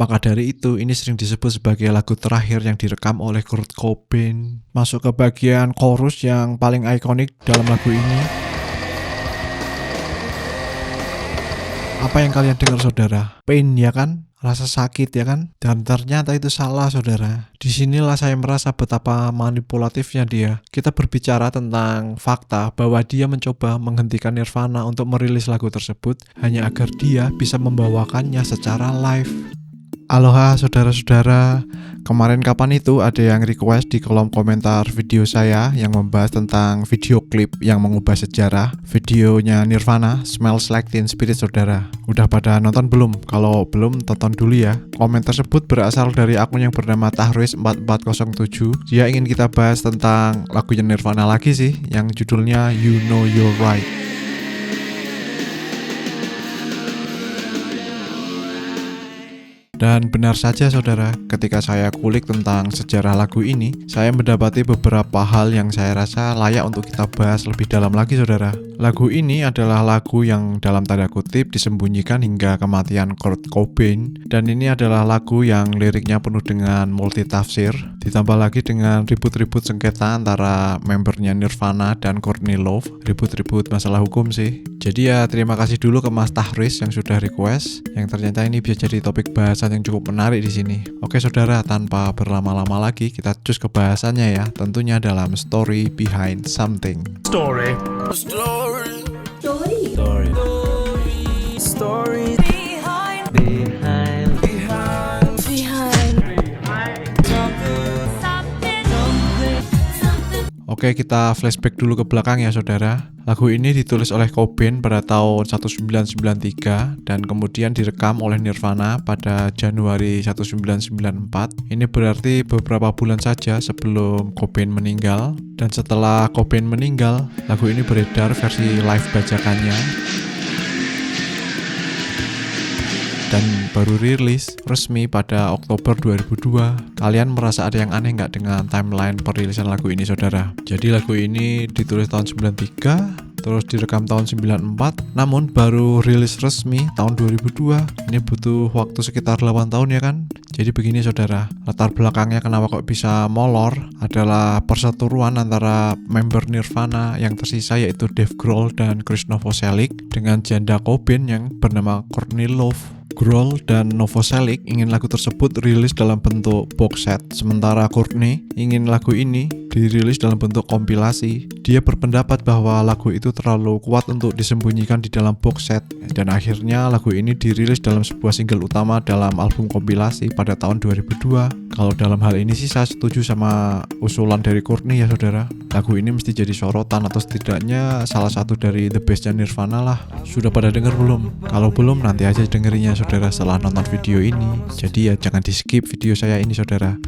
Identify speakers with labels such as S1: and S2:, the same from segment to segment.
S1: Maka dari itu, ini sering disebut sebagai lagu terakhir yang direkam oleh Kurt Cobain. Masuk ke bagian chorus yang paling ikonik dalam lagu ini. Apa yang kalian dengar saudara? Pain ya kan? Rasa sakit ya kan? Dan ternyata itu salah saudara. Disinilah saya merasa betapa manipulatifnya dia. Kita berbicara tentang fakta bahwa dia mencoba menghentikan Nirvana untuk merilis lagu tersebut hanya agar dia bisa membawakannya secara live. Aloha saudara-saudara, kemarin kapan itu ada yang request di kolom komentar video saya yang membahas tentang video klip yang mengubah sejarah. Videonya Nirvana, Smells Like Teen Spirit saudara. Udah pada nonton belum? Kalau belum, tonton dulu ya. Komen tersebut berasal dari akun yang bernama Tahruis4407. Dia ingin kita bahas tentang lagunya Nirvana lagi sih, yang judulnya You Know You're Right. Dan benar saja saudara, ketika saya kulik tentang sejarah lagu ini, saya mendapati beberapa hal yang saya rasa layak untuk kita bahas lebih dalam lagi saudara. Lagu ini adalah lagu yang dalam tanda kutip disembunyikan hingga kematian Kurt Cobain. Dan ini adalah lagu yang liriknya penuh dengan multitafsir, ditambah lagi dengan ribut-ribut sengketa antara membernya Nirvana dan Courtney Love. Ribut-ribut masalah hukum sih. Jadi ya terima kasih dulu ke Mas Tahris yang sudah request, yang ternyata ini bisa jadi topik bahasan yang cukup menarik di sini. Oke saudara, tanpa berlama-lama lagi kita cus ke bahasannya ya. Tentunya dalam Story Behind Something.
S2: Story.
S1: Oke, kita flashback dulu ke belakang ya saudara. Lagu ini ditulis oleh Cobain pada tahun 1993 dan kemudian direkam oleh Nirvana pada Januari 1994. Ini berarti beberapa bulan saja sebelum Cobain meninggal. Dan setelah Cobain meninggal, lagu ini beredar versi live bajakannya dan baru rilis resmi pada Oktober 2002. Kalian merasa ada yang aneh nggak dengan timeline perilisan lagu ini saudara? Jadi lagu ini ditulis tahun 93, terus direkam tahun 94, namun baru rilis resmi tahun 2002. Ini butuh waktu sekitar 8 tahun ya kan? Jadi begini saudara, latar belakangnya kenapa kok bisa molor adalah perseteruan antara member Nirvana yang tersisa yaitu Dave Grohl dan Chris Novoselic dengan janda Cobain yang bernama Courtney Love. Grohl dan Novoselic ingin lagu tersebut rilis dalam bentuk box set, sementara Courtney ingin lagu ini dirilis dalam bentuk kompilasi. Dia berpendapat bahwa lagu itu terlalu kuat untuk disembunyikan di dalam box set, dan akhirnya lagu ini dirilis dalam sebuah single utama dalam album kompilasi pada tahun 2002. Kalau dalam hal ini sih saya setuju sama usulan dari Courtney ya saudara. Lagu ini mesti jadi sorotan atau setidaknya salah satu dari the bestnya Nirvana lah. Sudah pada denger belum? Kalau belum nanti aja dengerinnya saudara setelah nonton video ini. Jadi ya jangan di skip video saya ini saudara.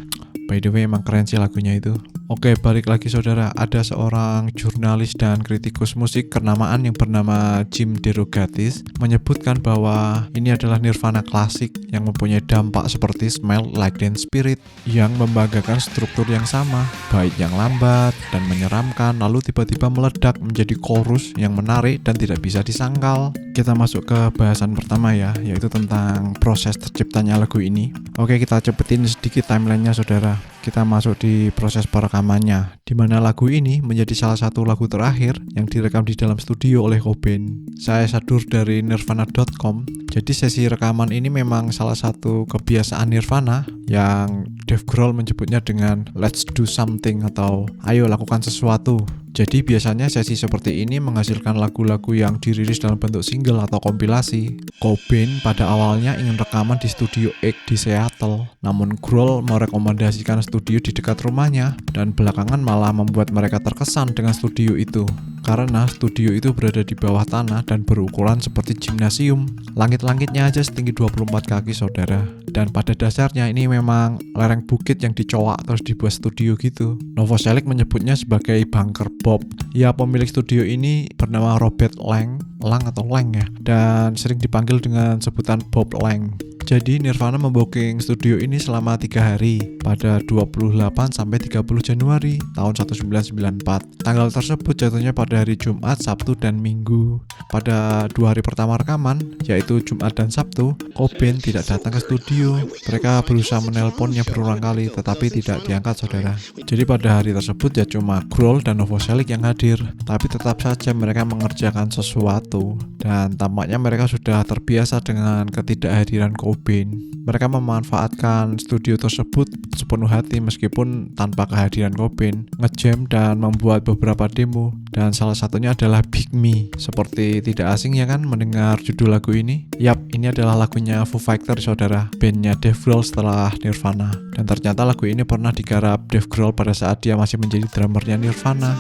S1: By the way emang keren sih lagunya itu. Oke, balik lagi saudara. Ada seorang jurnalis dan kritikus musik kenamaan yang bernama Jim DeRogatis menyebutkan bahwa ini adalah Nirvana klasik yang mempunyai dampak seperti Smell Like Teen Spirit yang membanggakan struktur yang sama, baik yang lambat dan menyeramkan lalu tiba-tiba meledak menjadi chorus yang menarik dan tidak bisa disangkal. Kita masuk ke bahasan pertama ya, yaitu tentang proses terciptanya lagu ini. Oke, kita cepetin sedikit timelinenya saudara. Kita masuk di proses perekamannya, di mana lagu ini menjadi salah satu lagu terakhir yang direkam di dalam studio oleh Cobain. Saya sadur dari nirvana.com. Jadi sesi rekaman ini memang salah satu kebiasaan Nirvana yang Dave Grohl menyebutnya dengan let's do something atau ayo lakukan sesuatu. Jadi biasanya sesi seperti ini menghasilkan lagu-lagu yang dirilis dalam bentuk single atau kompilasi. Cobain pada awalnya ingin rekaman di studio X di Seattle, namun Grohl merekomendasikan studio di dekat rumahnya dan belakangan malah membuat mereka terkesan dengan studio itu. Karena studio itu berada di bawah tanah dan berukuran seperti gimnasium. Langit-langitnya aja setinggi 24 kaki saudara. Dan pada dasarnya ini memang lereng bukit yang dicowak terus dibuat studio gitu. Novoselic menyebutnya sebagai bunker Bob. Ya, pemilik studio ini bernama Robert Lang atau Lang ya, dan sering dipanggil dengan sebutan Bob Lang. Jadi Nirvana membooking studio ini selama 3 hari pada 28 sampai 30 Januari tahun 1994. Tanggal tersebut jatuhnya pada pada hari Jumat, Sabtu, dan Minggu. Pada 2 hari pertama rekaman, yaitu Jumat dan Sabtu, Cobain tidak datang ke studio. Mereka berusaha menelponnya berulang kali, tetapi tidak diangkat, saudara. Jadi pada hari tersebut ya cuma Grohl dan Novoselic yang hadir, tapi tetap saja mereka mengerjakan sesuatu. Dan tampaknya mereka sudah terbiasa dengan ketidakhadiran Cobain. Mereka memanfaatkan studio tersebut sepenuh hati meskipun tanpa kehadiran Cobain, ngejam dan membuat beberapa demo, dan salah satunya adalah Big Me. Seperti tidak asing ya kan mendengar judul lagu ini? Yap, ini adalah lagunya Foo Fighters, saudara, bandnya Dave Grohl setelah Nirvana. Dan ternyata lagu ini pernah digarap Dave Grohl pada saat dia masih menjadi drummernya Nirvana.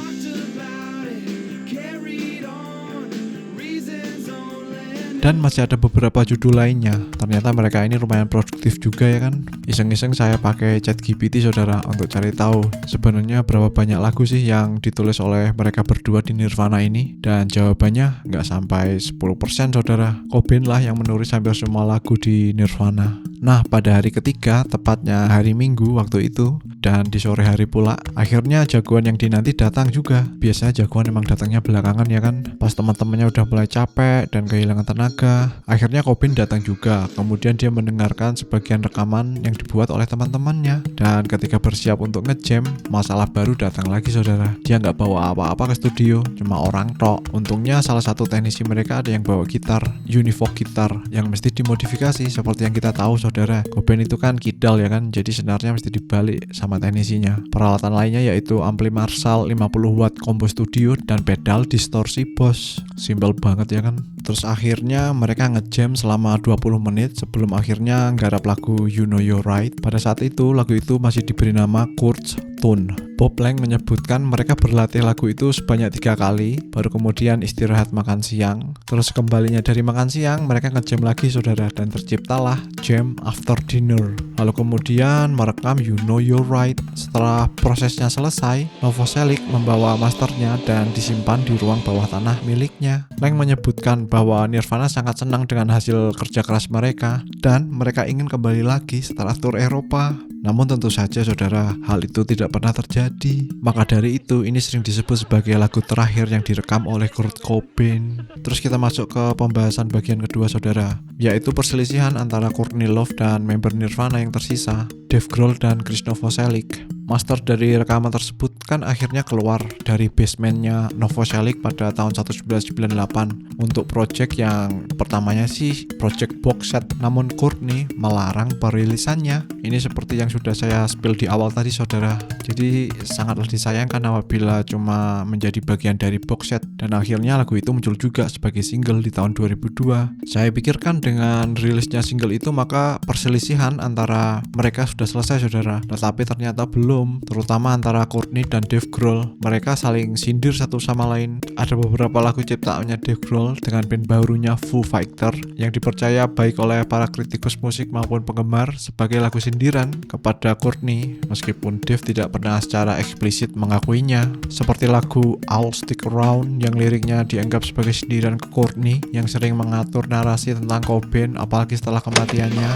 S1: Dan masih ada beberapa judul lainnya. Ternyata mereka ini lumayan produktif juga ya kan. Iseng-iseng saya pakai ChatGPT, saudara, untuk cari tahu sebenarnya berapa banyak lagu sih yang ditulis oleh mereka berdua di Nirvana ini. Dan jawabannya nggak sampai 10%, saudara. Cobain lah yang menulis hampir semua lagu di Nirvana. Nah, pada hari ketiga, tepatnya hari Minggu waktu itu, dan di sore hari pula, akhirnya jagoan yang dinanti datang juga. Biasanya jagoan emang datangnya belakangan ya kan, pas teman-temannya udah mulai capek dan kehilangan tenaga. Akhirnya Cobain datang juga, kemudian dia mendengarkan sebagian rekaman yang dibuat oleh teman-temannya. Dan ketika bersiap untuk ngejam, masalah baru datang lagi, saudara. Dia nggak bawa apa-apa ke studio, cuma orang tok. Untungnya salah satu teknisi mereka ada yang bawa gitar, Univox gitar, yang mesti dimodifikasi seperti yang kita tahu, saudara. Cobain itu kan kidal ya kan, jadi senarnya mesti dibalik sama teknisinya. Peralatan lainnya yaitu ampli Marshall 50 watt combo studio dan pedal distorsi Boss. Simpel banget ya kan. Terus akhirnya mereka ngejam selama 20 menit sebelum akhirnya nggarap lagu You Know You're Right. Pada saat itu lagu itu masih diberi nama Kurt's Tune. Bob Lang menyebutkan mereka berlatih lagu itu sebanyak 3 kali, baru kemudian istirahat makan siang. Terus kembalinya dari makan siang, mereka ngejam lagi, saudara, dan terciptalah Jam After Dinner. Lalu kemudian merekam You Know You're Right. Setelah prosesnya selesai, Novoselic membawa masternya dan disimpan di ruang bawah tanah miliknya. Lang menyebutkan bahwa Nirvana sangat senang dengan hasil kerja keras mereka, dan mereka ingin kembali lagi setelah tur Eropa. Namun tentu saja, saudara, hal itu tidak pernah terjadi. Maka dari itu, ini sering disebut sebagai lagu terakhir yang direkam oleh Kurt Cobain. Terus kita masuk ke pembahasan bagian kedua, saudara, yaitu perselisihan antara Courtney Love dan member Nirvana yang tersisa, Dave Grohl dan Chris Novoselic. Master dari rekaman tersebut kan akhirnya keluar dari basementnya Novoselic pada tahun 1998 untuk project yang pertamanya sih project box set, namun Courtney melarang perilisannya. Ini seperti yang sudah saya spill di awal tadi, saudara. Jadi sangatlah disayangkan apabila cuma menjadi bagian dari box set, dan akhirnya lagu itu muncul juga sebagai single di tahun 2002. Saya pikirkan dengan rilisnya single itu maka perselisihan antara mereka sudah selesai, saudara. Tetapi ternyata belum, terutama antara Courtney dan Dave Grohl. Mereka saling sindir satu sama lain. Ada beberapa lagu ciptaannya Dave Grohl dengan band barunya Foo Fighters yang dipercaya baik oleh para kritikus musik maupun penggemar sebagai lagu sindiran kepada Courtney, meskipun Dave tidak pernah secara eksplisit mengakuinya. Seperti lagu I'll Stick Around yang liriknya dianggap sebagai sindiran ke Courtney yang sering mengatur narasi tentang Cobain apalagi setelah kematiannya.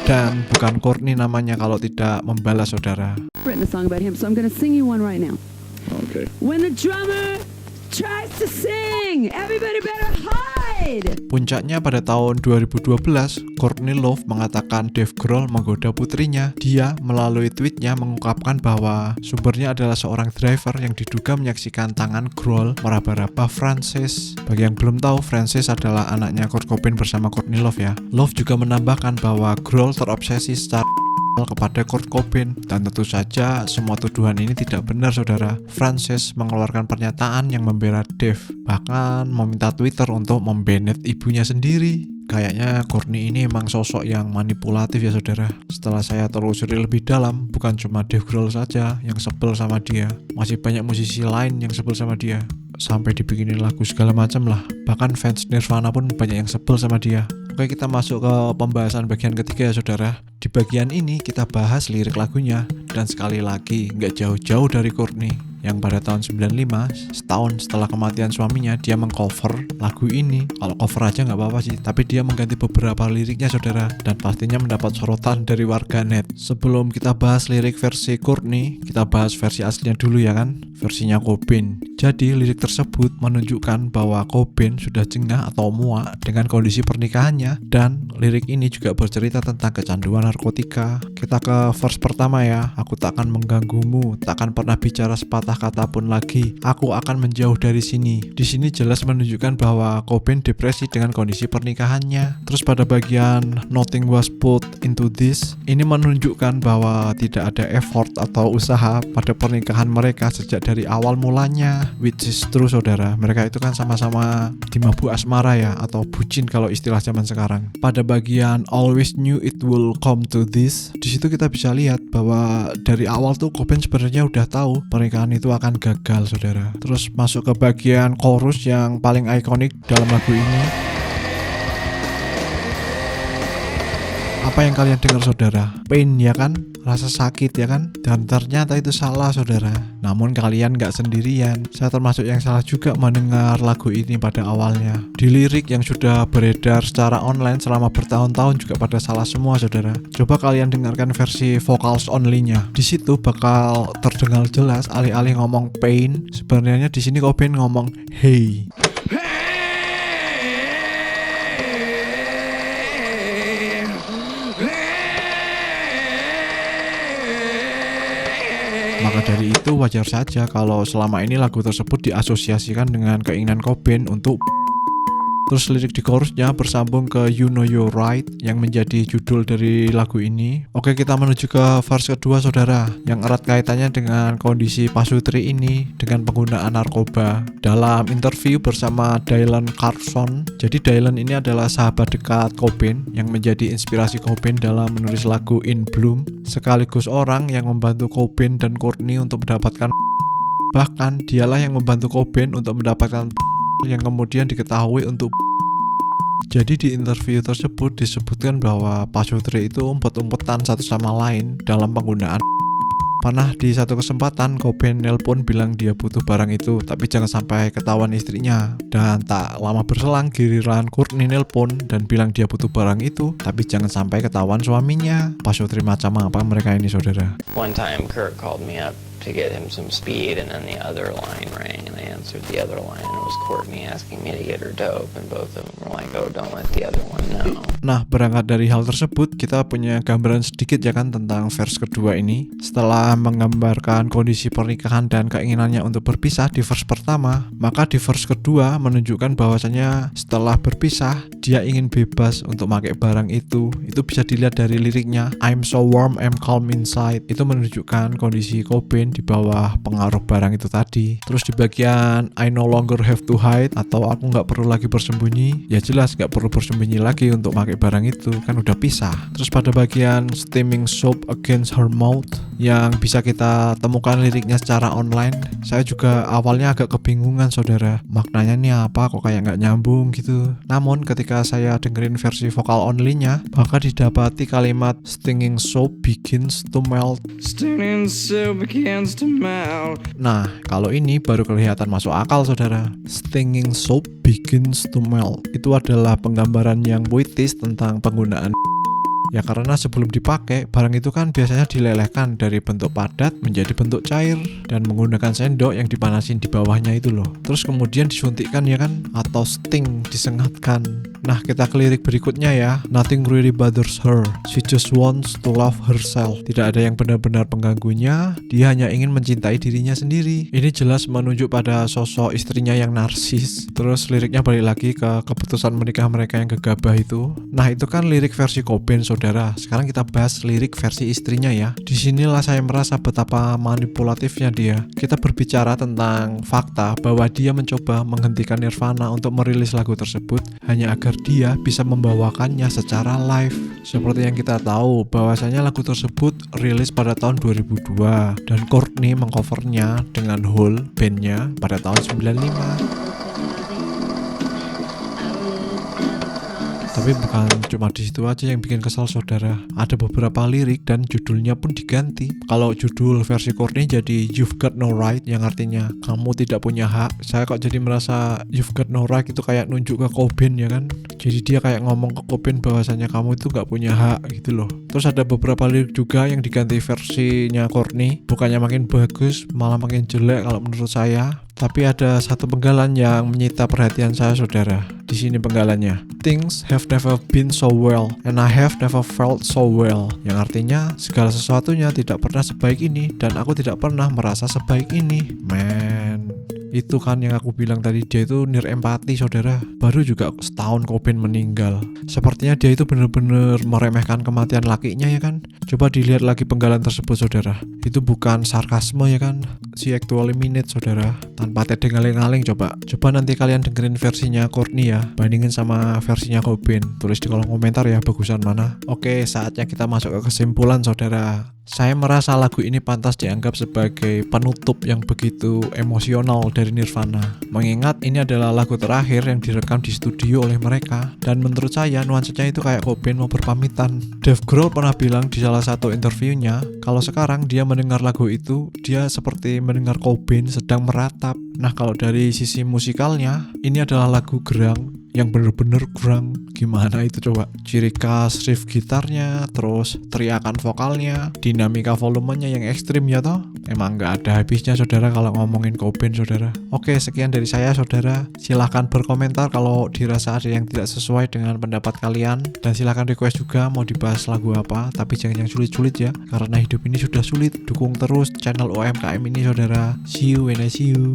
S1: Dan bukan Courtney namanya kalau tidak membalas, saudara.
S2: Written a song about him, so I'm going to sing you one right now.
S3: Okay.
S2: When the drummer tries to sing, everybody better hide.
S1: Puncaknya pada tahun 2012, Courtney Love mengatakan Dave Grohl menggoda putrinya. Dia melalui tweetnya mengungkapkan bahwa sumbernya adalah seorang driver yang diduga menyaksikan tangan Grohl meraba-raba Frances. Bagi yang belum tahu, Frances adalah anaknya Kurt Cobain bersama Courtney Love ya. Love juga menambahkan bahwa Grohl terobsesi secara kepada Kurt Cobain, dan tentu saja semua tuduhan ini tidak benar, saudara. Frances mengeluarkan pernyataan yang membela Dave, bahkan meminta Twitter untuk membanet ibunya sendiri. Kayaknya Courtney ini emang sosok yang manipulatif ya, saudara. Setelah saya telusuri lebih dalam, bukan cuma Dave Grohl saja yang sebel sama dia, masih banyak musisi lain yang sebel sama dia. Sampai dibikinin lagu segala macam lah. Bahkan fans Nirvana pun banyak yang sebel sama dia. Oke, kita masuk ke pembahasan bagian ketiga ya, saudara. Di bagian ini kita bahas lirik lagunya, dan sekali lagi nggak jauh-jauh dari Courtney. yang pada tahun 95, setahun setelah kematian suaminya, dia mengcover lagu ini. Kalau cover aja nggak apa-apa sih, tapi dia mengganti beberapa liriknya saudara, dan pastinya mendapat sorotan dari warganet. Sebelum kita bahas lirik versi Courtney, kita bahas versi aslinya dulu ya kan, versinya Cobain. Jadi lirik tersebut menunjukkan bahwa Cobain sudah jengah atau muak dengan kondisi pernikahannya, dan lirik ini juga bercerita tentang kecanduan narkotika. Kita ke verse pertama ya. Aku takkan mengganggumu, takkan pernah bicara sepatah kata pun lagi. Aku akan menjauh dari sini. Di sini jelas menunjukkan bahwa Cobain depresi dengan kondisi pernikahannya. Terus pada bagian nothing was put into this, ini menunjukkan bahwa tidak ada effort atau usaha pada pernikahan mereka sejak dari awal mulanya, which is true saudara. Mereka itu kan sama-sama dimabuk asmara ya, atau bucin kalau istilah zaman sekarang. Pada bagian always knew it will come to this, di situ kita bisa lihat bahwa dari awal tuh Cobain sebenarnya udah tahu pernikahan itu akan gagal saudara. Terus masuk ke bagian chorus yang paling ikonik dalam lagu ini. Apa yang kalian dengar saudara? Pain ya kan? Rasa sakit ya kan? Dan ternyata itu salah saudara. Namun kalian gak sendirian. Saya termasuk yang salah juga mendengar lagu ini pada awalnya. Di lirik yang sudah beredar secara online selama bertahun-tahun juga pada salah semua saudara. Coba kalian dengarkan versi vocals only-nya. Di situ bakal terdengar jelas alih-alih ngomong pain, sebenarnya di sini Cobain ngomong hey. Maka dari itu wajar saja kalau selama ini lagu tersebut diasosiasikan dengan keinginan Cobain untuk. Terus lirik di chorusnya bersambung ke You Know You're Right yang menjadi judul dari lagu ini. Oke, kita menuju ke verse kedua saudara, yang erat kaitannya dengan kondisi Pasutri ini dengan penggunaan narkoba. Dalam interview bersama Dylan Carlson, jadi Dylan ini adalah sahabat dekat Cobain yang menjadi inspirasi Cobain dalam menulis lagu In Bloom, sekaligus orang yang membantu Cobain dan Courtney untuk mendapatkan. Bahkan dialah yang membantu Cobain untuk mendapatkan yang kemudian diketahui untuk. Jadi di interview tersebut disebutkan bahwa Pasutri itu umpet-umpetan satu sama lain dalam penggunaan. Pernah di satu kesempatan Cobain nelpon bilang dia butuh barang itu, tapi jangan sampai ketahuan istrinya. Dan tak lama berselang giliran Courtney nelpon dan bilang dia butuh barang itu, tapi jangan sampai ketahuan suaminya. Pasutri macam apa mereka ini saudara?
S3: One time Kurt called me up to get him some speed, and then the other line rang, and I answered the other line, and it was Courtney asking me to get her dope, and both of them were like, oh, don't let the other one know.
S1: Nah, berangkat dari hal tersebut, kita punya gambaran sedikit ya kan tentang verse kedua ini. Setelah menggambarkan kondisi pernikahan dan keinginannya untuk berpisah di verse pertama, maka di verse kedua menunjukkan bahwasanya setelah berpisah, dia ingin bebas untuk pakai barang itu. Itu bisa dilihat dari liriknya, I'm so warm, I'm calm inside. Itu menunjukkan kondisi Cobain di bawah pengaruh barang itu tadi. Terus di bagian I no longer have to hide, atau aku nggak perlu lagi bersembunyi, ya jelas nggak perlu bersembunyi lagi untuk pakai barang itu, kan udah pisah. Terus pada bagian steaming soap against her mouth yang bisa kita temukan liriknya secara online, saya juga awalnya agak kebingungan saudara, maknanya nih apa, kok kayak nggak nyambung gitu. Namun ketika saya dengerin versi vokal only-nya, bakal didapati kalimat stinging soap begins to melt.
S4: Stinging soap begins to melt.
S1: Nah, kalau ini baru kelihatan masuk akal saudara. Stinging soap begins to melt. Itu adalah penggambaran yang puitis tentang penggunaan. Ya karena sebelum dipakai, barang itu kan biasanya dilelehkan dari bentuk padat menjadi bentuk cair dan menggunakan sendok yang dipanasin di bawahnya itu loh. Terus kemudian disuntikkan ya kan, atau sting, disengatkan. Nah, kita ke lirik berikutnya ya. Nothing really bothers her. She just wants to love herself. Tidak ada yang benar-benar pengganggunya. Dia hanya ingin mencintai dirinya sendiri. Ini jelas menunjuk pada sosok istrinya yang narsis. Terus liriknya balik lagi ke keputusan menikah mereka yang gegabah itu. Nah, itu kan lirik versi Cobain saudara. Sekarang kita bahas lirik versi istrinya ya. Disinilah saya merasa betapa manipulatifnya dia. Kita berbicara tentang fakta bahwa dia mencoba menghentikan Nirvana untuk merilis lagu tersebut hanya agar dia bisa membawakannya secara live. Seperti yang kita tahu bahwasanya lagu tersebut rilis pada tahun 2002 dan Courtney mengcovernya dengan Hole bandnya pada tahun 95. Tapi Tapi bukan cuma di situ aja yang bikin kesal saudara. Ada beberapa lirik dan judulnya pun diganti. Kalau judul versi Courtney jadi You've Got No Right, yang artinya kamu tidak punya hak. Saya kok jadi merasa You've Got No Right itu kayak nunjuk ke Cobain ya kan. Jadi dia kayak ngomong ke Cobain bahwasanya kamu itu gak punya hak gitu loh. Terus ada beberapa lirik juga yang diganti versinya Courtney. Bukannya makin bagus, malah makin jelek kalau menurut saya. Tapi ada satu penggalan yang menyita perhatian saya saudara. Di sini penggalannya. Things have never been so well and I have never felt so well. Yang artinya segala sesuatunya tidak pernah sebaik ini dan aku tidak pernah merasa sebaik ini. Man, itu kan yang aku bilang tadi, dia itu nir empati saudara. Baru juga setahun Cobain meninggal, sepertinya dia itu benar-benar meremehkan kematian lakinya ya kan. Coba dilihat lagi penggalan tersebut saudara. Itu bukan sarkasme ya kan. She actually mean it saudara, tanpa tedeng aling-aling. Coba nanti kalian dengerin versinya Courtney ya, bandingin sama versinya Cobain. Tulis di kolom komentar ya bagusan mana. Oke, saatnya kita masuk ke kesimpulan saudara. Saya merasa lagu ini pantas dianggap sebagai penutup yang begitu emosional dari Nirvana. Mengingat ini adalah lagu terakhir yang direkam di studio oleh mereka. Dan menurut saya nuansanya itu kayak Cobain mau berpamitan. Dave Grohl pernah bilang di salah satu interviewnya, kalau sekarang dia mendengar lagu itu, dia seperti mendengar Cobain sedang meratap. Nah kalau dari sisi musikalnya, ini adalah lagu gerang yang bener-bener kurang. Gimana itu coba? Ciri khas riff gitarnya, terus teriakan vokalnya, dinamika volumenya yang ekstrim ya toh. Emang gak ada habisnya saudara kalau ngomongin Cobain saudara. Oke, sekian dari saya saudara. Silahkan berkomentar kalau dirasa ada yang tidak sesuai dengan pendapat kalian. Dan silahkan request juga mau dibahas lagu apa. Tapi jangan yang sulit-sulit ya, karena hidup ini sudah sulit. Dukung terus channel UMKM ini saudara. See you when I see you.